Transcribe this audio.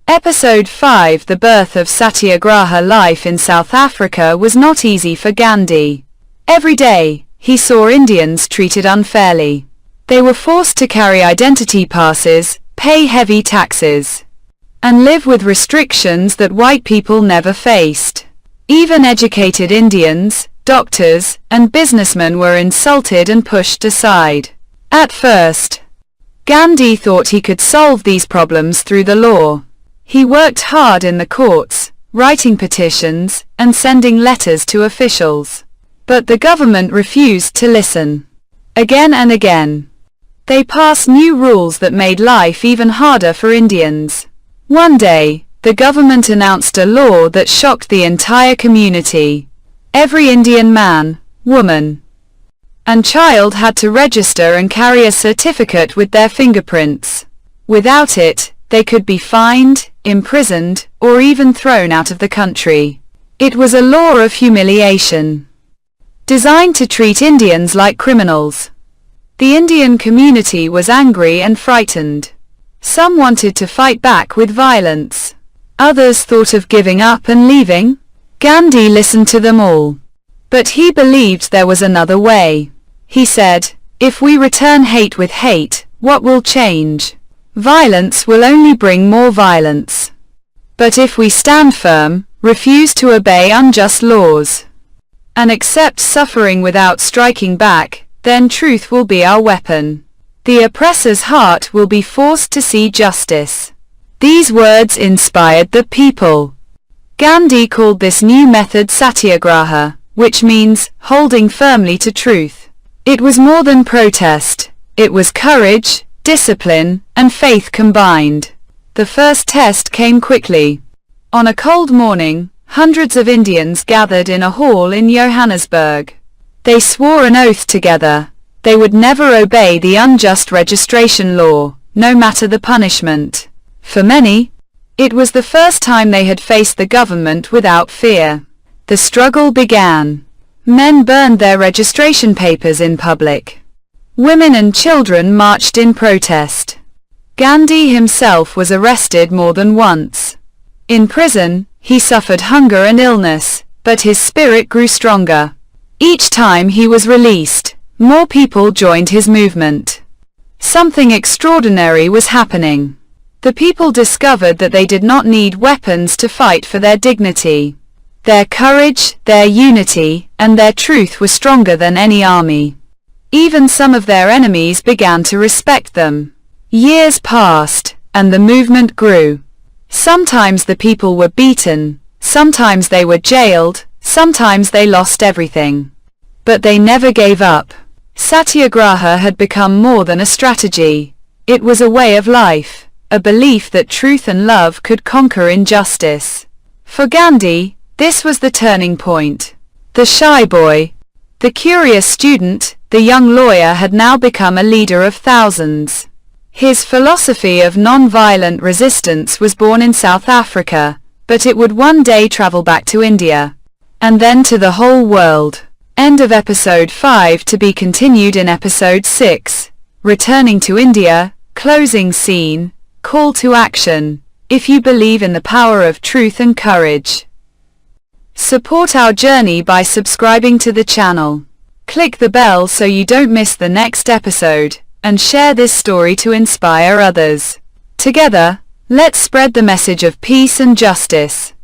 Episode 5. The birth of Satyagraha. Life in South Africa was not easy for Gandhi. Every day, he saw Indians treated unfairly. They were forced to carry identity passes, pay heavy taxes, and live with restrictions that white people never faced. Even educated Indians, doctors, and businessmen were insulted and pushed aside. At first, Gandhi thought he could solve these problems through the law. He worked hard in the courts, writing petitions, and sending letters to officials. But the government refused to listen. Again and again, they passed new rules that made life even harder for Indians. One day, the government announced a law that shocked the entire community. Every Indian man, woman, and child had to register and carry a certificate with their fingerprints. Without it, they could be fined, imprisoned, or even thrown out of the country. It was a law of humiliation, designed to treat Indians like criminals. The Indian community was angry and frightened. Some wanted to fight back with violence. Others thought of giving up and leaving. Gandhi listened to them all. But he believed there was another way. He said, "If we return hate with hate, what will change? Violence will only bring more violence. But if we stand firm, refuse to obey unjust laws, and accept suffering without striking back, then truth will be our weapon. The oppressor's heart will be forced to see justice." These words inspired the people. Gandhi called this new method Satyagraha, which means holding firmly to truth. It was more than protest. It was courage, discipline, and faith combined. The first test came quickly. On a cold morning, hundreds of Indians gathered in a hall in Johannesburg. They swore an oath together. They would never obey the unjust registration law, no matter the punishment. For many, it was the first time they had faced the government without fear. The struggle began. Men burned their registration papers in public. Women and children marched in protest. Gandhi himself was arrested more than once. In prison, he suffered hunger and illness, but his spirit grew stronger. Each time he was released, more people joined his movement. Something extraordinary was happening. The people discovered that they did not need weapons to fight for their dignity. Their courage, their unity, and their truth were stronger than any army. Even some of their enemies began to respect them. Years passed, and the movement grew. Sometimes the people were beaten, sometimes they were jailed, sometimes they lost everything. But they never gave up. Satyagraha had become more than a strategy. It was a way of life, a belief that truth and love could conquer injustice. For Gandhi, this was the turning point. The shy boy, the curious student, the young lawyer had now become a leader of thousands. His philosophy of non-violent resistance was born in South Africa, but it would one day travel back to India, and then to the whole world. End of episode 5, to be continued in episode 6. Returning to India, closing scene, call to action. If you believe in the power of truth and courage, support our journey by subscribing to the channel. Click the bell so you don't miss the next episode, and share this story to inspire others. Together, let's spread the message of peace and justice.